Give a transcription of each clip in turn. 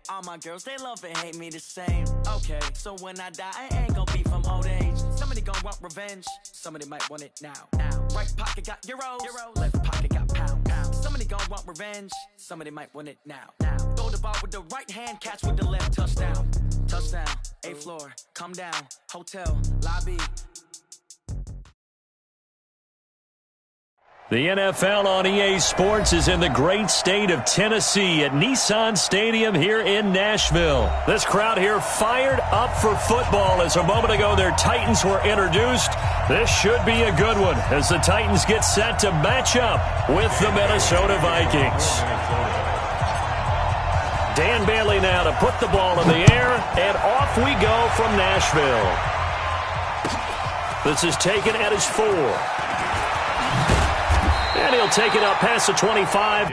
All my girls, they love and hate me the same. Okay, so when I die, I ain't gonna be from old age. Somebody gonna want revenge, somebody might want it now. Right pocket got euros, left pocket got pound. Somebody gonna want revenge, somebody might want it now. Throw the ball with the right hand, catch with the left, touchdown. Touchdown, 8th floor, come down, hotel, lobby. The NFL on EA Sports is in the great state of Tennessee at Nissan Stadium here in Nashville. This crowd here fired up for football as a moment ago their Titans were introduced. This should be a good one as the Titans get set to match up with the Minnesota Vikings. Dan Bailey now to put the ball in the air, and off we go from Nashville. This is taken at his 4. And he'll take it up past the 25.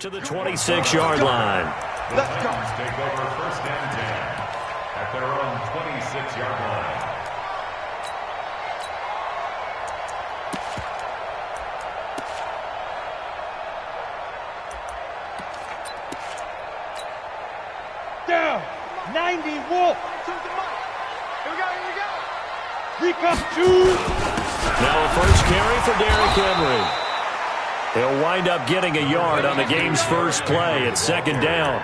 To the 26-yard line. Let's go. Take over 1st and 10 at their own 26-yard line. Down, 90 Wolf. Here we go. Now a first carry for Derrick Henry. He'll wind up getting a yard on the game's first play at 2nd down.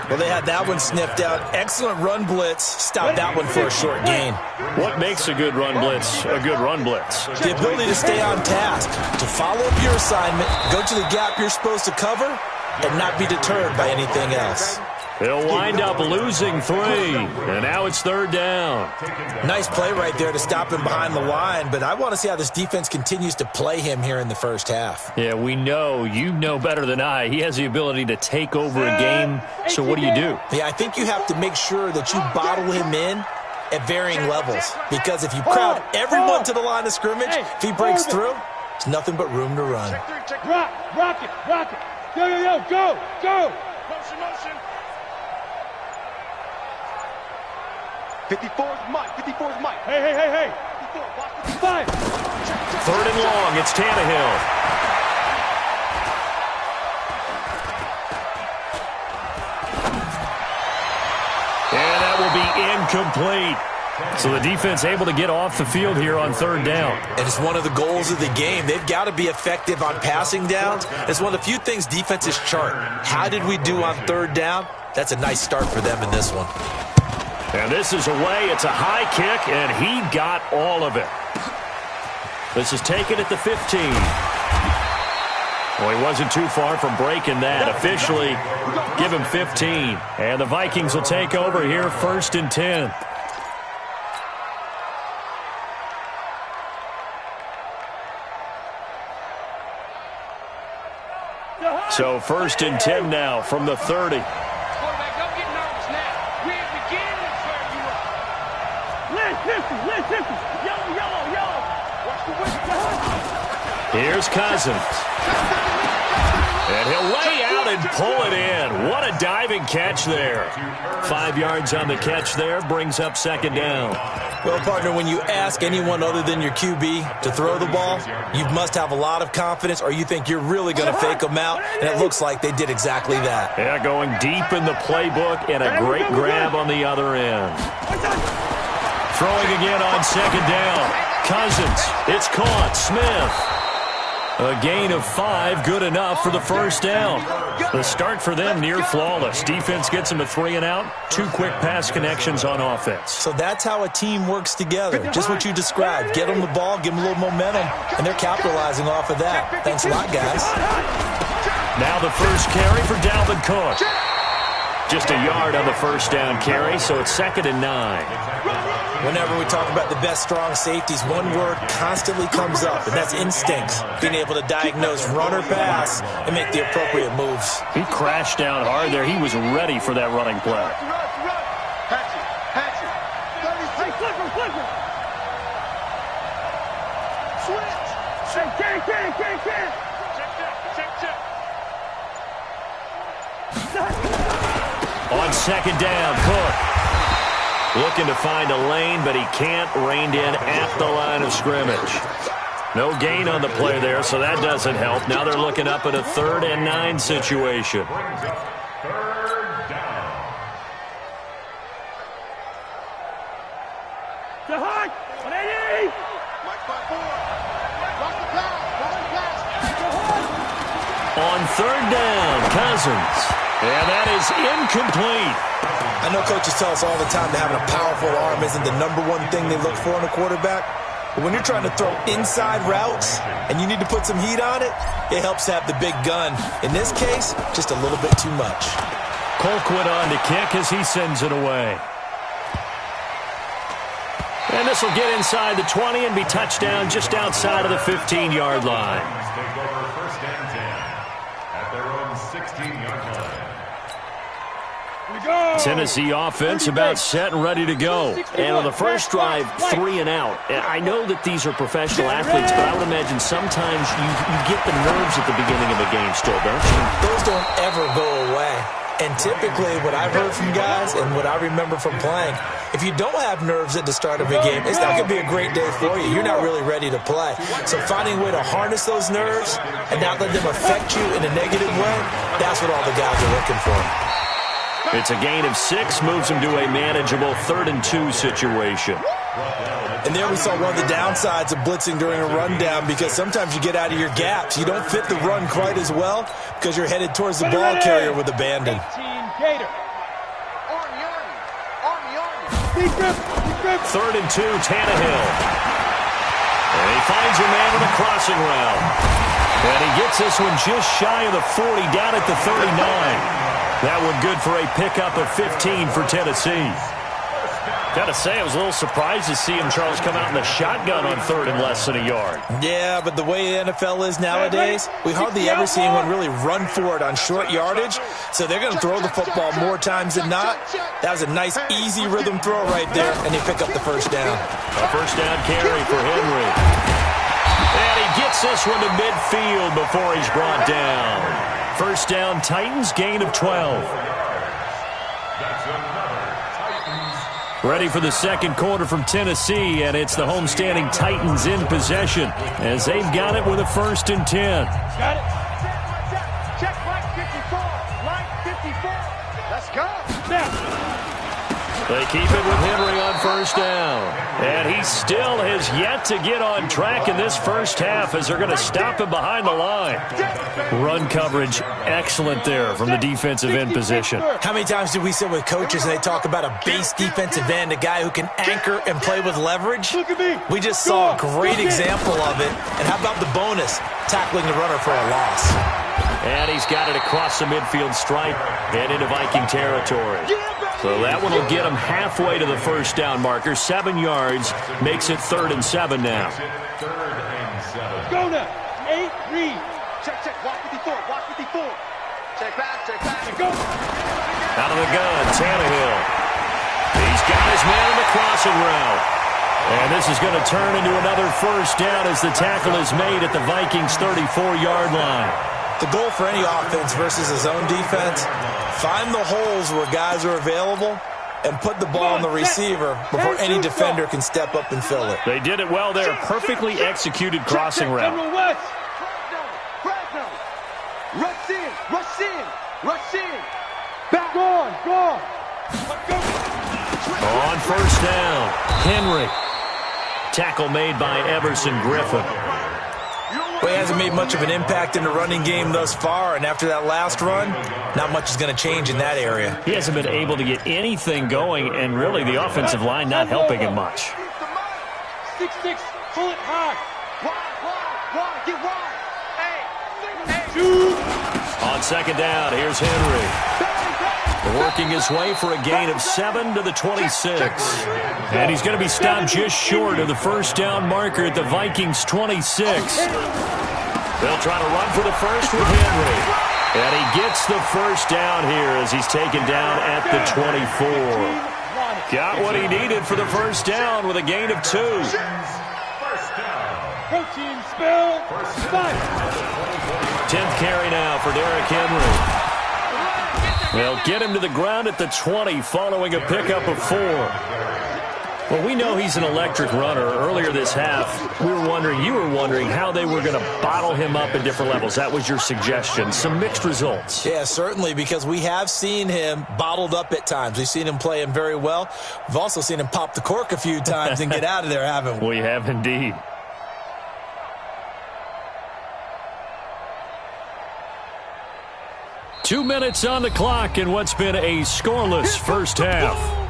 Well, they had that one sniffed out. Excellent run blitz. Stop that one for a short gain. What makes a good run blitz a good run blitz? The ability to stay on task, to follow up your assignment, go to the gap you're supposed to cover, and not be deterred by anything else. They'll wind up losing 3, and now it's 3rd down. Nice play right there to stop him behind the line, but I want to see how this defense continues to play him here in the first half. Yeah, we know, you know better than I, he has the ability to take over a game, so what do? Yeah, I think you have to make sure that you bottle him in at varying levels, because if you crowd everyone to the line of scrimmage, if he breaks through, it's nothing but room to run. Rock it. Yo, go. Motion. 54's Mike. Hey. 5. 3rd and long, it's Tannehill. And that will be incomplete. So the defense able to get off the field here on 3rd down. And it's one of the goals of the game. They've got to be effective on passing downs. It's one of the few things defenses chart. How did we do on 3rd down? That's a nice start for them in this one. And this is away. It's a high kick, and he got all of it. This is taken at the 15. Well, he wasn't too far from breaking that. Officially, give him 15. And the Vikings will take over here 1st and 10. So 1st and 10 now from the 30. Here's Cousins. And he'll lay out and pull it in. What a diving catch there. 5 yards on the catch there, brings up 2nd down. Well, partner, when you ask anyone other than your QB to throw the ball, you must have a lot of confidence, or you think you're really going to fake them out, and it looks like they did exactly that. Yeah, going deep in the playbook, and a great grab on the other end. Throwing again on 2nd down. Cousins, it's caught. Smith. A gain of 5, good enough for the 1st down. The start for them near flawless. Defense gets them a 3 and out. 2 quick pass connections on offense. So that's how a team works together. Just what you described. Get them the ball, give them a little momentum, and they're capitalizing off of that. Thanks a lot, guys. Now the first carry for Dalvin Cook. Just a yard on the 1st down carry, so it's 2nd and 9. Whenever we talk about the best strong safeties, one word constantly comes up, and that's instincts. Being able to diagnose run or pass and make the appropriate moves. He crashed down hard there. He was ready for that running play. Hatch it. Hey, flipper. Switch. Hey, can. Check. On second down, Cook. Looking to find a lane, but he can't. Reined in at the line of scrimmage. No gain on the play there, so that doesn't help. Now they're looking up at a 3rd and 9 situation. Brings up 3rd down. To high. 180. On 3rd down, Cousins. And that is incomplete. I know coaches tell us all the time that having a powerful arm isn't the #1 thing they look for in a quarterback. But when you're trying to throw inside routes and you need to put some heat on it, it helps to have the big gun. In this case, just a little bit too much. Colquitt on to kick as he sends it away. And this will get inside the 20 and be touchdown just outside of the 15-yard line. Take over 1st and 10 at their own 16-yard line. Tennessee offense about set and ready to go. And on the first drive, 3 and out. I know that these are professional athletes, but I would imagine sometimes you get the nerves at the beginning of a game still, don't you? Those don't ever go away. And typically what I've heard from guys and what I remember from playing, if you don't have nerves at the start of a game, it's not going to be a great day for you. You're not really ready to play. So finding a way to harness those nerves and not let them affect you in a negative way, that's what all the guys are looking for. It's a gain of 6, moves him to a manageable 3rd and 2 situation. And there we saw one of the downsides of blitzing during a rundown, because sometimes you get out of your gaps. You don't fit the run quite as well because you're headed towards the ball carrier with abandon. 3rd and 2, Tannehill. And he finds a man on a crossing route. And he gets this one just shy of the 40, down at the 39. That one good for a pickup of 15 for Tennessee. Got to say, I was a little surprised to see him, Charles, come out in the shotgun on 3rd and less than a yard. Yeah, but the way the NFL is nowadays, we hardly ever see anyone really run for it on short yardage, so they're going to throw the football more times than not. That was a nice, easy rhythm throw right there, and they pick up the 1st down. A 1st down carry for Henry. And he gets this one to midfield before he's brought down. 1st down, Titans, gain of 12. Ready for the second quarter from Tennessee, and it's the homestanding Titans in possession as they've got it with a 1st and 10. Got it. Check right 54. Right 54. Let's go. Now. They keep it with Henry on 1st down. And he still has yet to get on track in this first half as they're going to stop him behind the line. Run coverage excellent there from the defensive end position. How many times do we sit with coaches and they talk about a base defensive end, a guy who can anchor and play with leverage? We just saw a great example of it. And how about the bonus, tackling the runner for a loss? And he's got it across the midfield stripe and into Viking territory. So that one will get him halfway to the 1st down marker. 7 yards makes it 3rd and 7 now. 3rd and 7. Go now. 8, read. Check, check. Walk 54. Walk 54. Check back. Check back. Go. Out of the gun, Tannehill. He's got his man on the crossing route. And this is going to turn into another 1st down as the tackle is made at the Vikings' 34-yard line. The goal for any offense versus a zone defense, find the holes where guys are available and put the ball on the receiver before any defender can step up and fill it. They did it well there. Perfectly executed crossing route. Rush in. Rush in. Rush in. Back on. Go. On 1st down, Henry. Tackle made by Everson Griffin. Well, he hasn't made much of an impact in the running game thus far, and after that last run, not much is going to change in that area. He hasn't been able to get anything going, and really the offensive line not helping him much. 6-6, pull it high. Wide, get wide. Shoot. On 2nd down, here's Henry. Working his way for a gain of 7 to the 26. And he's going to be stopped just short of the 1st down marker at the Vikings' 26. They'll try to run for the 1st with Henry. And he gets the 1st down here as he's taken down at the 24. Got what he needed for the 1st down with a gain of 2. Protein spill. 10th carry now for Derrick Henry. They'll get him to the ground at the 20 following a pickup of 4. Well, we know he's an electric runner. Earlier this half, you were wondering how they were going to bottle him up at different levels. That was your suggestion. Some mixed results. Yeah, certainly, because we have seen him bottled up at times. We've seen him play him very well. We've also seen him pop the cork a few times and get out of there, haven't we? We have indeed. Two minutes on the clock in what's been a scoreless first half.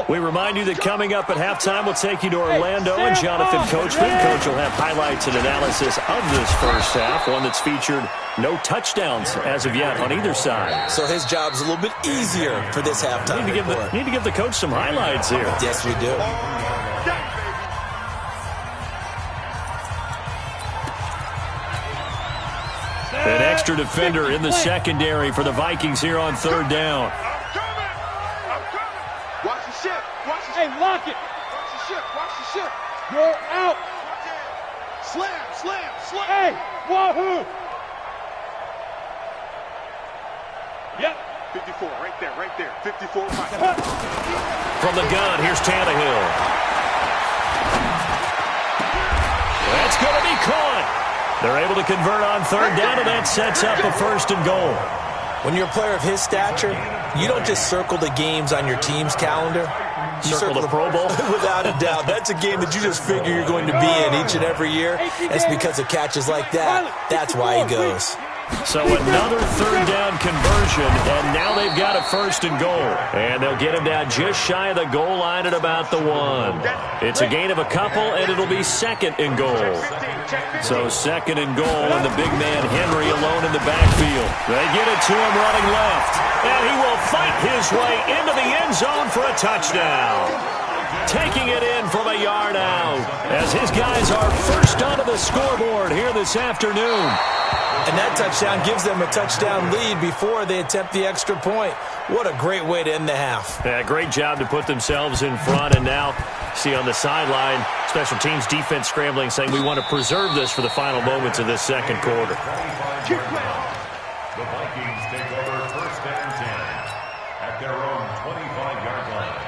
We remind you that coming up at halftime, we'll take you to Orlando and Jonathan Coachman. Coach will have highlights and analysis of this first half, one that's featured no touchdowns as of yet on either side. So his job's a little bit easier for this halftime. Need to give the coach some highlights here. Yes, we do. An extra defender in the secondary for the Vikings here on third down. Hey, lock it. Watch the ship. Watch the ship. You're out. Slam, slam, slam. Hey, wahoo. Yep. 54, right there. 54. From the gun, here's Tannehill. That's going to be caught. They're able to convert on third down, and that sets up a 1st and goal. When you're a player of his stature, you don't just circle the games on your team's calendar. You circle the Pro Bowl? Without a doubt. That's a game that you just figure you're going to be in each and every year. It's because of catches like that. That's why he goes. So another third down conversion, and now they've got a 1st and goal. And they'll get him down just shy of the goal line at about the 1. It's a gain of a couple, and it'll be 2nd and goal. So 2nd and goal, and the big man Henry alone in the backfield. They get it to him running left, and he will fight his way into the end zone for a touchdown. Taking it in from a yard out, as his guys are first onto the scoreboard here this afternoon. And that touchdown gives them a touchdown lead before they attempt the extra point. What a great way to end the half. Yeah, great job to put themselves in front. And now, see on the sideline, special teams defense scrambling, saying we want to preserve this for the final moments of this second quarter. The Vikings take over 1st and 10 at their own 25-yard line.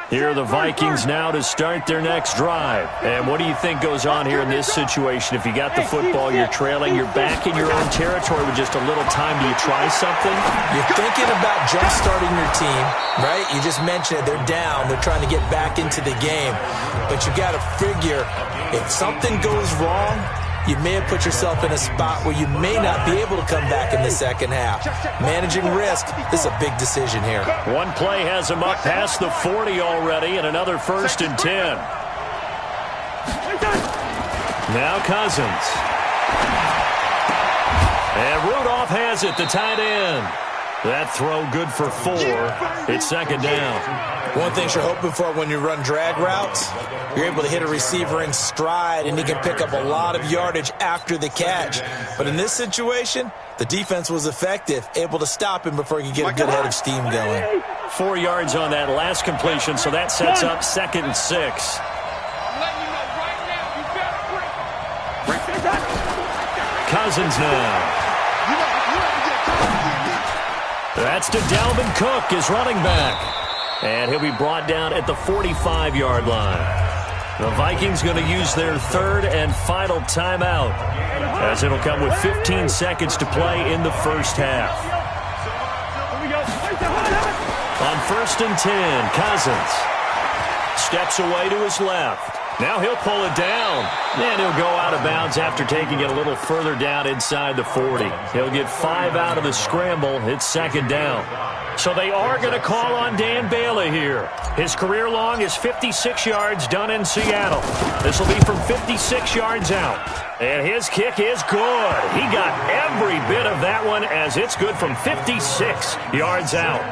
Here are the Vikings now to start their next drive. And what do you think goes on here in this situation? If you got the football, you're trailing, you're back in your own territory with just a little time. Do you try something? You're thinking about jump-starting your team, right? You just mentioned it. They're down. They're trying to get back into the game. But you got to figure, if something goes wrong, you may have put yourself in a spot where you may not be able to come back in the second half. Managing risk, this is a big decision here. One play has him up past the 40 already, and another 1st and 10. Now Cousins. And Rudolph has it, the tight end. That throw good for 4. It's 2nd down. One thing you're hoping for when you run drag routes, you're able to hit a receiver in stride, and he can pick up a lot of yardage after the catch. But in this situation, the defense was effective, able to stop him before he could get a good head of steam going. 4 yards on that last completion, so that sets up 2nd and 6. Cousins now. That's to Dalvin Cook, his running back. And he'll be brought down at the 45-yard line. The Vikings going to use their 3rd and final timeout, as it'll come with 15 seconds to play in the first half. On 1st and 10, Cousins steps away to his left. Now he'll pull it down, and he'll go out of bounds after taking it a little further down inside the 40. He'll get 5 out of the scramble. It's 2nd down. So they are going to call on Dan Bailey here. His career long is 56 yards done in Seattle. This will be from 56 yards out. And his kick is good. He got every bit of that one, as it's good from 56 yards out.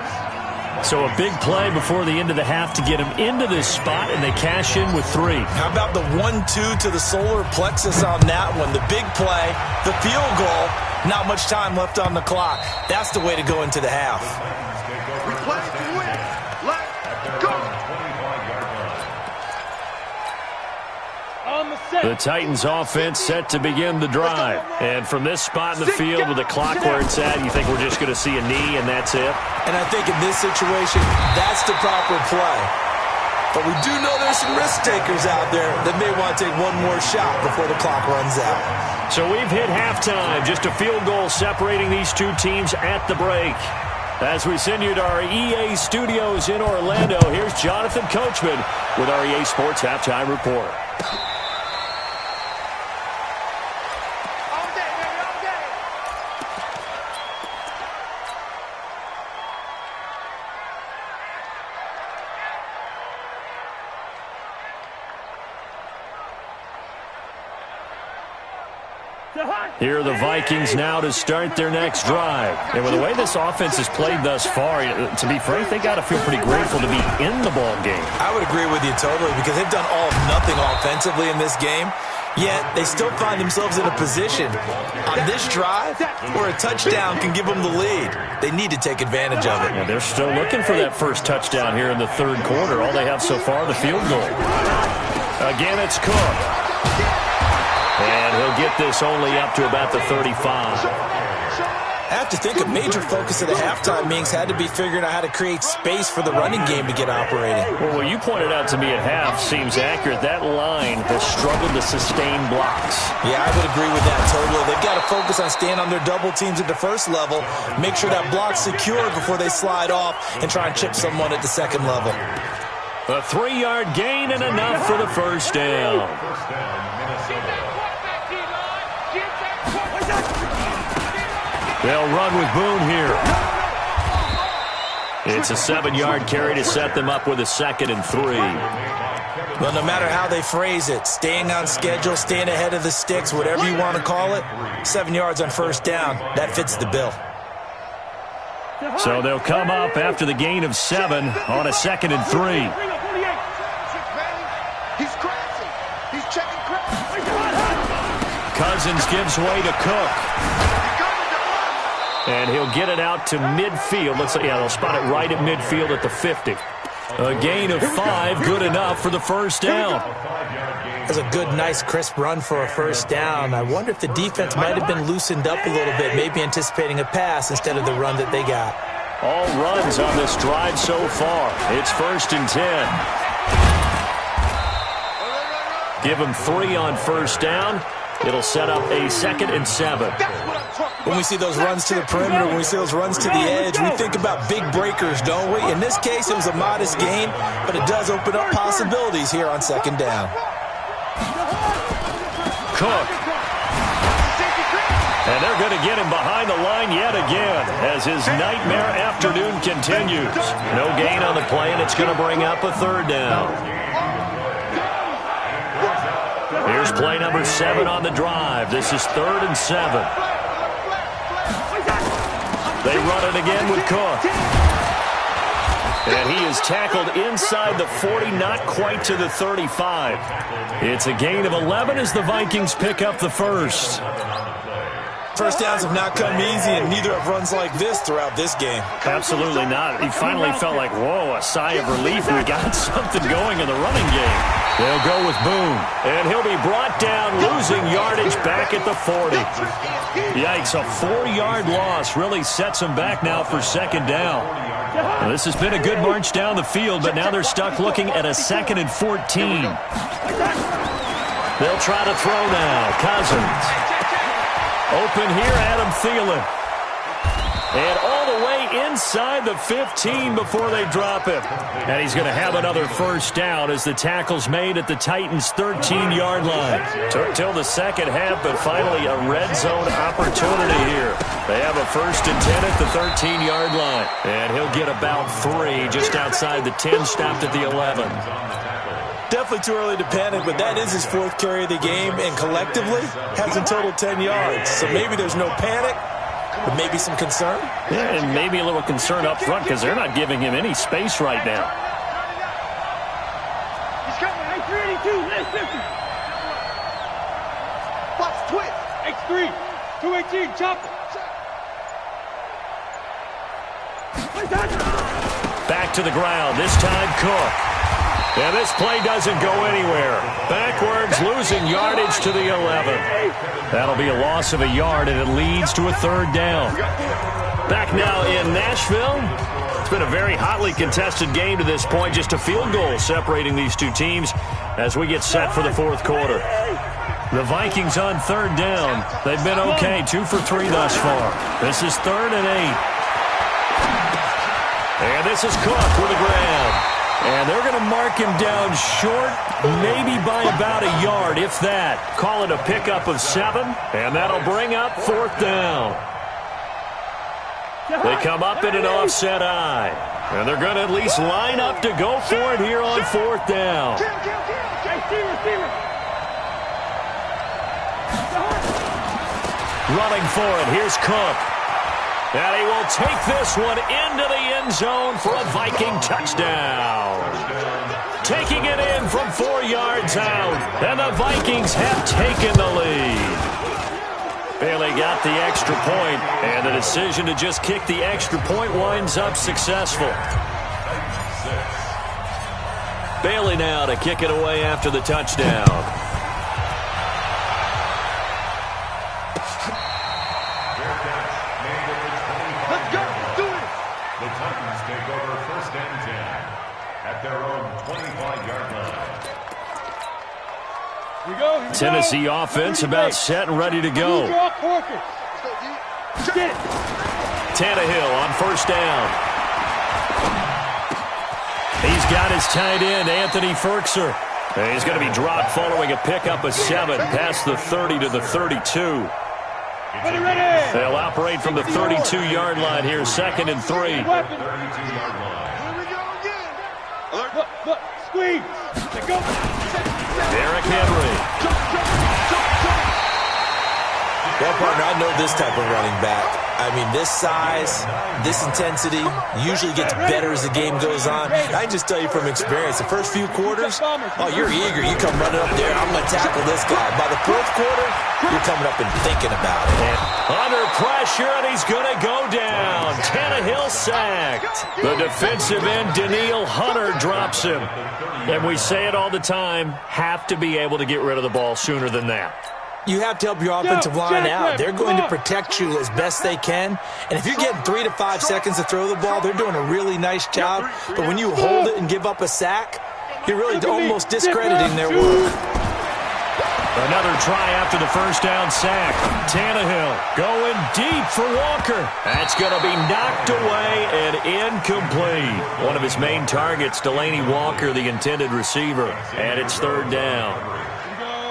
So a big play before the end of the half to get him into this spot, and they cash in with 3. How about the 1-2 to the solar plexus on that one? The big play, the field goal, Not much time left on the clock. That's the way to go into the half. We play to win. Let's go. The Titans offense set to begin the drive. And from this spot in the field with the clock where it's at, you think we're just going to see a knee and that's it? And I think in this situation, that's the proper play. But we do know there's some risk takers out there that may want to take one more shot before the clock runs out. So we've hit halftime. Just a field goal separating these two teams at the break. As we send you to our EA studios in Orlando, here's Jonathan Coachman with our EA Sports Halftime Report. Here are the Vikings now to start their next drive. And with the way this offense has played thus far, to be frank, they got to feel pretty grateful to be in the ball game. I would agree with you totally because they've done all of nothing offensively in this game, yet they still find themselves in a position on this drive where a touchdown can give them the lead. They need to take advantage of it. Yeah, they're still looking for that first touchdown here in the third quarter. All they have so far, the field goal. Again, it's Cook. And he'll get this only up to about the 35. I have to think a major focus of the halftime meetings had to be figuring out how to create space for the running game to get operating. Well, what you pointed out to me at half seems accurate. That line has struggled to sustain blocks. Yeah, I would agree with that totally. They've got to focus on staying on their double teams at the first level, make sure that block's secure before they slide off and try and chip someone at the second level. A 3-yard gain and enough for the first down. They'll run with Boone here. It's a 7-yard carry to set them up with a 2nd and 3. Well, no matter how they phrase it, staying on schedule, staying ahead of the sticks, whatever you want to call it, 7 yards on first down, that fits the bill. So they'll come up after the gain of 7 on a 2nd and 3. He's crazy. He's checking crazy. Cousins gives way to Cook. And he'll get it out to midfield. Looks like, yeah, they'll spot it right at midfield at the 50. A gain of 5, good enough for the first down. That's a good, nice, crisp run for a first down. I wonder if the defense might have been loosened up a little bit, maybe anticipating a pass instead of the run that they got. All runs on this drive so far. It's 1st and 10. Give them 3 on first down. It'll set up a 2nd and 7. When we see those runs to the perimeter, when we see those runs to the edge, we think about big breakers, don't we? In this case, it was a modest gain, but it does open up possibilities here on 2nd down. Cook. And they're going to get him behind the line yet again as his nightmare afternoon continues. No gain on the play, and it's going to bring up a 3rd down. Here's play number 7 on the drive. This is 3rd and 7. They run it again with Cook. And he is tackled inside the 40, not quite to the 35. It's a gain of 11 as the Vikings pick up the first. First downs have not come easy, and neither have runs like this throughout this game. Absolutely not. He finally felt like, whoa, a sigh of relief. We got something going in the running game. They'll go with Boone, and he'll be brought down, losing yardage back at the 40. Yikes, a 4-yard loss really sets them back now for 2nd down. Well, this has been a good march down the field, but now they're stuck looking at a 2nd and 14. They'll try to throw now. Cousins. Open here, Adam Thielen. And all the way inside the 15 before they drop him. And he's going to have another first down as the tackle's made at the Titans' 13-yard line. Took till the second half, but finally a red zone opportunity here. They have a 1st and 10 at the 13-yard line. And he'll get about 3 just outside the 10, stopped at the 11. Definitely too early to panic, but that is his 4th carry of the game, and collectively has in total 10 yards. So maybe there's no panic, but maybe some concern. Yeah, and maybe a little concern up front because they're not giving him any space right now. He's coming. X382. Let's 50. Watch twist. X3. 218, chop it. Back to the ground, this time Cook. And this play doesn't go anywhere. Backwards, losing yardage to the 11. That'll be a loss of a yard, and it leads to a third down. Back now in Nashville. It's been a very hotly contested game to this point. Just a field goal separating these two teams as we get set for the fourth quarter. The Vikings on third down. They've been okay, 2 for 3 thus far. This is 3rd and 8. And this is Cook with a grab. And they're going to mark him down short, maybe by about a yard, if that. Call it a pickup of 7, and that'll bring up 4th down. They come up in an offset eye. And they're going to at least line up to go for it here on 4th down. Running for it, here's Cook. And he will take this one into the end zone for a Viking touchdown. Taking it in from 4 yards out. And the Vikings have taken the lead. Bailey got the extra point, and the decision to just kick the extra point winds up successful. Bailey now to kick it away after the touchdown. Let's go. Do it. The Titans take over 1st and 10 at their own 25-yard line. Here we go. Tennessee offense about set and ready to go. Tannehill on 1st down. He's got his tight end, Anthony Ferkser. And he's going to be dropped following a pickup of 7 past the 30 to the 32. They'll operate from the 32-yard line here, 2nd and 3. 32-yard line. Look, squeeze. Go. Derrick Henry. Well, partner, I know this type of running back. I mean, this size, this intensity usually gets better as the game goes on. I can just tell you from experience, the first few quarters, oh, you're eager. You come running up there, I'm going to tackle this guy. By the 4th quarter, you're coming up and thinking about it. Under pressure, and he's going to go down. Tannehill sacked. The defensive end, Danielle Hunter, drops him. And we say it all the time, have to be able to get rid of the ball sooner than that. You have to help your offensive line out. They're going to protect you as best they can. And if you're getting 3 to 5 seconds to throw the ball, they're doing a really nice job. But when you hold it and give up a sack, you're really almost discrediting their work. Another try after the 1st down sack. Tannehill going deep for Walker. That's going to be knocked away and incomplete. One of his main targets, Delaney Walker, the intended receiver. And it's 3rd down.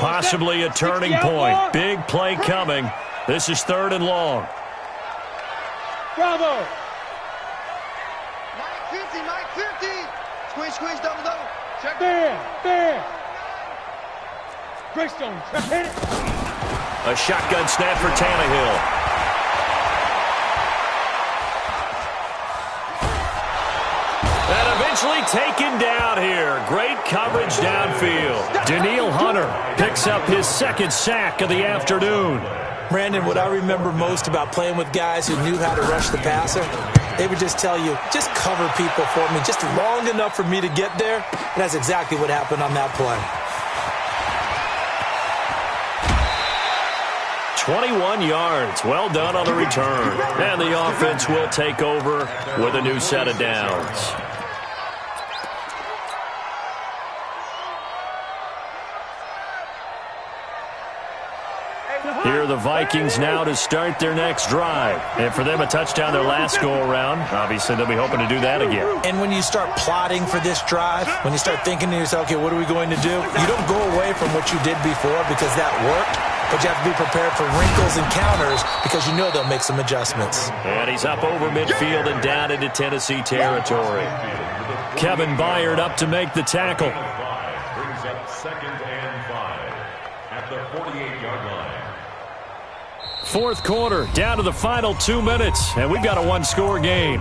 Possibly a turning point. Big play coming. This is 3rd and long. Bravo. 950. Squeeze, double. Check. There. Greystone, hit it. A shotgun snap for Tannehill. And eventually taken down here. Great coverage downfield. Danielle Hunter picks up his 2nd sack of the afternoon. Brandon, what I remember most about playing with guys who knew how to rush the passer, they would just tell you, just cover people for me, just long enough for me to get there. And that's exactly what happened on that play. 21 yards. Well done on the return. And the offense will take over with a new set of downs. Here are the Vikings now to start their next drive. And for them, a touchdown their last go-around. Obviously, they'll be hoping to do that again. And when you start plotting for this drive, when you start thinking to yourself, okay, what are we going to do? You don't go away from what you did before because that worked, but you have to be prepared for wrinkles and counters because you know they'll make some adjustments. And he's up over midfield and down into Tennessee territory. Kevin Byard up to make the tackle. Brings up 2nd and 5 at the 48-yard line. Fourth quarter, down to the final 2 minutes, and we've got a one-score game.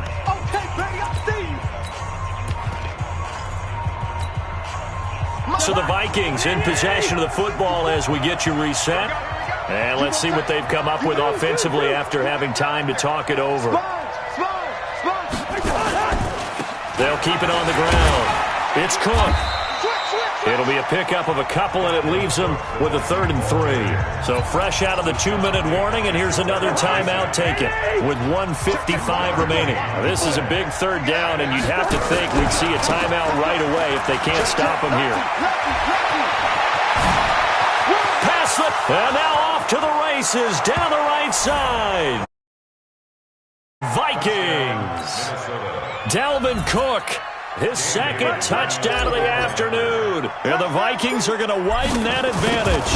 So the Vikings in possession of the football as we get you reset. And let's see what they've come up with offensively after having time to talk it over. They'll keep it on the ground. It's Cook. It'll be a pickup of a couple, and it leaves them with a 3rd and 3. So fresh out of the 2-minute warning, and here's another timeout taken with 1:55 remaining. This is a big 3rd down, and you'd have to think we'd see a timeout right away if they can't stop them here. Pass it, and now off to the races down the right side. Vikings. Dalvin Cook, his 2nd touchdown of the afternoon. And the Vikings are going to widen that advantage.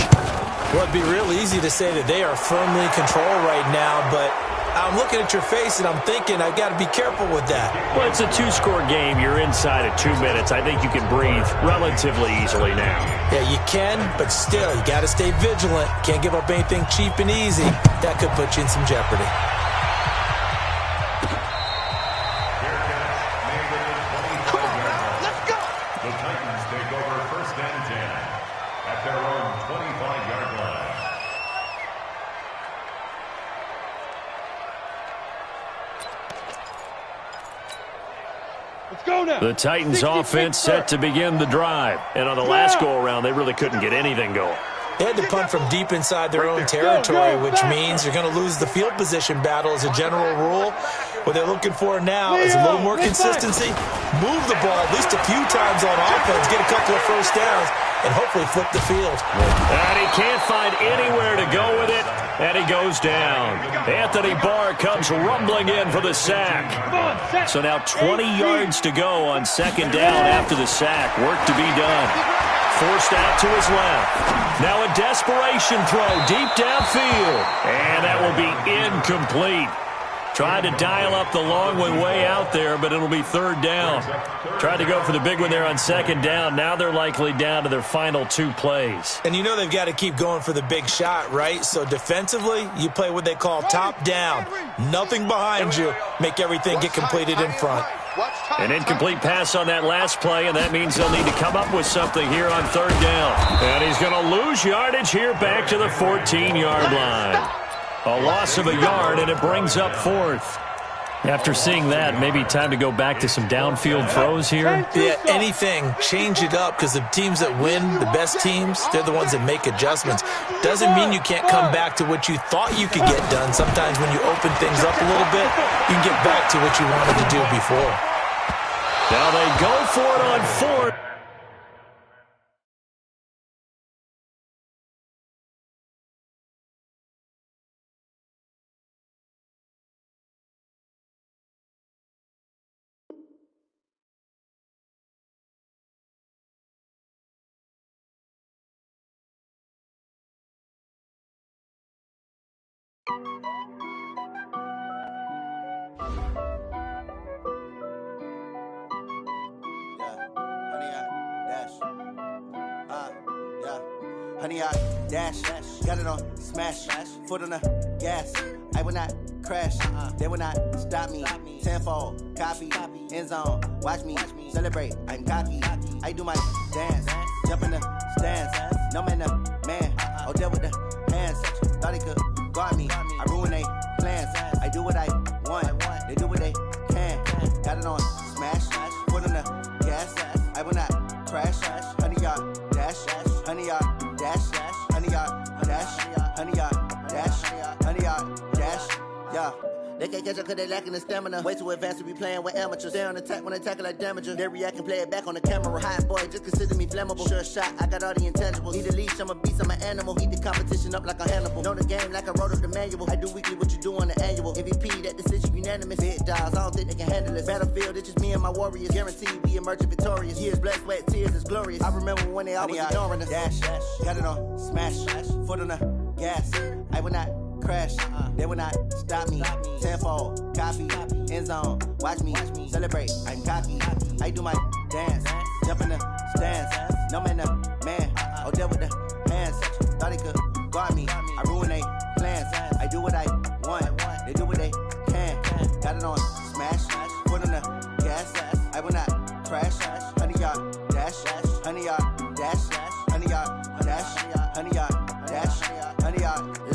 Well, it'd be real easy to say that they are firmly in control right now, but I'm looking at your face and I'm thinking I've got to be careful with that. Well, it's a 2-score game. You're inside of 2 minutes. I think you can breathe relatively easily now. Yeah, you can, but still, you got to stay vigilant. Can't give up anything cheap and easy. That could put you in some jeopardy. The Titans offense set to begin the drive. And on the last go-around, they really couldn't get anything going. They had to punt from deep inside their own territory, which means you're going to lose the field position battle as a general rule. What they're looking for now is a little more consistency, move the ball at least a few times on offense, get a couple of first downs, and hopefully flip the field. And he can't find anywhere to go with it, and he goes down. Anthony Barr comes rumbling in for the sack. So now 20 yards to go on 2nd down after the sack. Work to be done. Forced out to his left. Now a desperation throw deep downfield. And that will be incomplete. Tried to dial up the long one way out there, but it'll be 3rd down. Tried to go for the big one there on 2nd down. Now they're likely down to their final 2 plays. And you know they've got to keep going for the big shot, right? So defensively, you play what they call top down. Nothing behind you. Make everything get completed in front. An incomplete pass on that last play, and that means they'll need to come up with something here on 3rd down. And he's going to lose yardage here back to the 14-yard line. A loss of a yard, and it brings up 4th. After seeing that, maybe time to go back to some downfield throws here. Yeah, anything. Change it up, because the teams that win, the best teams, they're the ones that make adjustments. Doesn't mean you can't come back to what you thought you could get done. Sometimes when you open things up a little bit, you can get back to what you wanted to do before. Now they go for it on 4th. Honey, I dash, got it on smash, foot on the gas. I will not crash, they will not stop me. Tenfold, copy, end zone, watch me celebrate. I'm cocky, I do my dance, jump in the stands. No man, man, oh, deal with the hands. Thought he could guard me, I ruin they plans. I do what I want, they do what they can. Got it on smash, foot on the gas. I will not crash, honey, y'all dash, honey, y'all dash, honey, y'all dash, honey, y'all dash, honey, y'all dash, yeah. They can't catch up cause they lacking the stamina. Way too advanced to be playing with amateurs. Stay on attack when they tackle like damager. They react and play it back on the camera. Hot boy, just consider me flammable. Sure shot, I got all the intangibles. Need a leash, I'm a beast, I'm an animal. Eat the competition up like a Hannibal. Know the game like I wrote up the manual. I do weekly what you do on the annual. MVP, that decision unanimous. Big dogs, I don't think they can handle it. Battlefield, it's just me and my warriors. Guaranteed we emerge victorious. Years, blood, sweat, tears, is glorious. I remember when they always ignoring us. Dash, got it on smash, foot on the gas. I will not crash, they will not stop me. Tenfold, copy, end zone, watch me celebrate. I'm cocky, I do my dance, jump in the stands. No man, man, oh, deal with the hands. Thought he could guard me, I ruin they plans. I do what I want, they do what they can. Got it on smash, foot on the gas. I will not crash, honey, y'all dash, honey, y'all dash, honey, y'all dash, honey, y'all dash, honey, y'all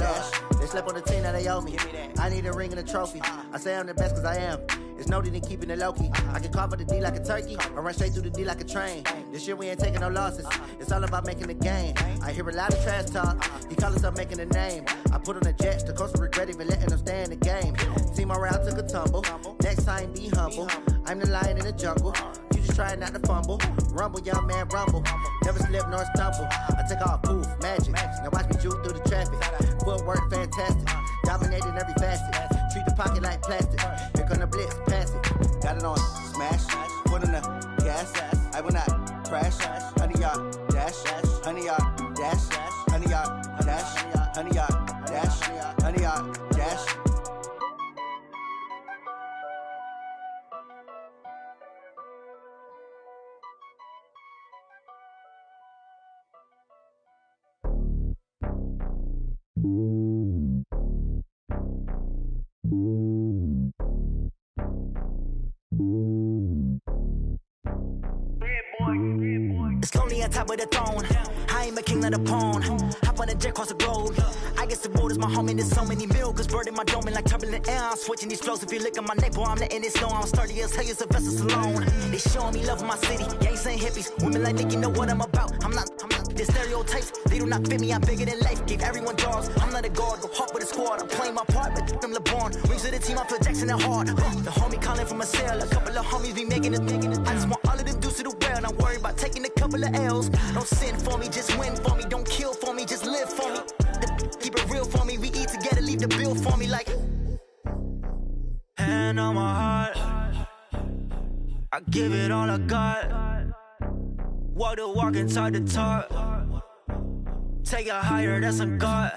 owe me. I need a ring and a trophy. I say I'm the best cause I am. It's no need in keeping it low-key. I can carve up the D like a turkey or run straight through the D like a train. This year we ain't taking no losses. It's all about making the game. I hear a lot of trash talk. He call himself making a name. I put on the Jets. The coach regret even letting them stay in the game. Team morale took a tumble. Next time be humble. I'm the lion in the jungle. You just trying not to fumble. Rumble, young man, rumble. Never slip nor stumble. I take off, poof, magic. Now watch me juke through the traffic. Footwork fantastic. Dominating every facet. Treat the pocket like plastic. Here come the blitz, pass it. Got it on smash. Put on the gas. I will not crash. Honey yard dash. Honey yard dash. Honey yard dash. Honey yard dash. Honey yard dash. It's lonely on top of the throne. I ain't a king, not a pawn. Hop on a jet across the globe. I guess the road is my home and there's so many milkers. Bird in my dome and like turbulent air. I'm switching these flows. If you look at my neck, boy, I'm letting it snow. I'm sturdy as hell, it's a vessel alone. They showing me love in my city. Gangs ain't hippies. Women like Nicky know what I'm about. I'm not the stereotypes. They do not fit me. I'm bigger than life. Give everyone jobs. I'm not a guard. Go hard with a squad. I'm playing my part, but them LeBron. Rings to the team. I feel Jackson and hard. The homie calling from a cell. A couple of homies be making it. I just want all of them dudes to the well. Not worry about taking a couple of L's. Don't sin for me, just win for me. Don't kill for me, just live for me. Keep it real for me. We eat together, leave the bill for me like. Hand on my heart, I give it all I got. Walk the walk and talk the talk. Take it higher, that's a God.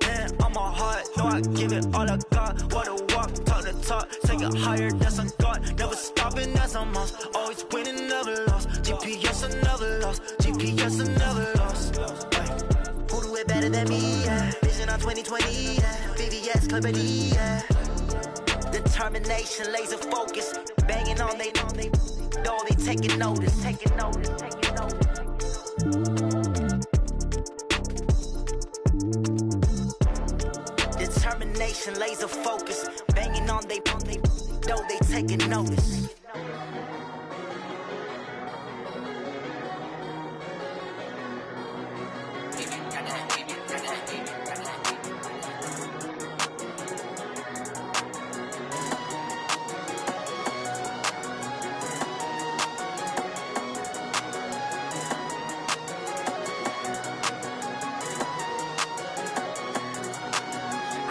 Hand on my heart, no, I give it all I got. Walk the walk, talk the talk. Take it higher, that's a God. Never stopping, that's a must. Always winning, never lost. GPS, I never lost. GPS, I never lost. Who do it better than me? Yeah. Vision on 2020. Yeah. VVS, Clippity. Yeah. Determination, laser focus. Banging on they, though they taking notice. Taking notice. Determination, laser focus. Banging on they, though they taking notice.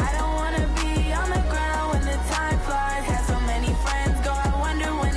I don't wanna be on the ground when the time flies. Had so many friends go, I wonder when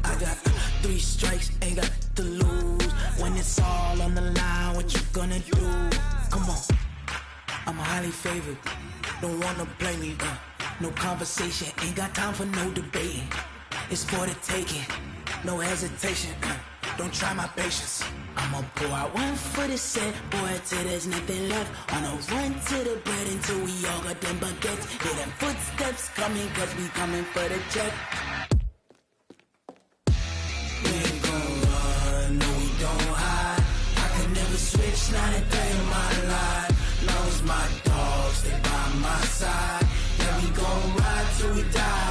I got 3 strikes, ain't got to lose. When it's all on the line, what you gonna do? Come on, I'm highly favored. Don't wanna blame me, no conversation, ain't got time for no debating. It's for the taking, no hesitation, don't try my patience. I'ma pour out 1 for the set, boy, till there's nothing left. On a run to the bread until we all got them baguettes. Hear them footsteps coming, cause we coming for the check. We ain't gon' run, no we don't hide. I could never switch, not a day in my life. Long as my dogs, stay by my side. Yeah, we gon' ride till we die.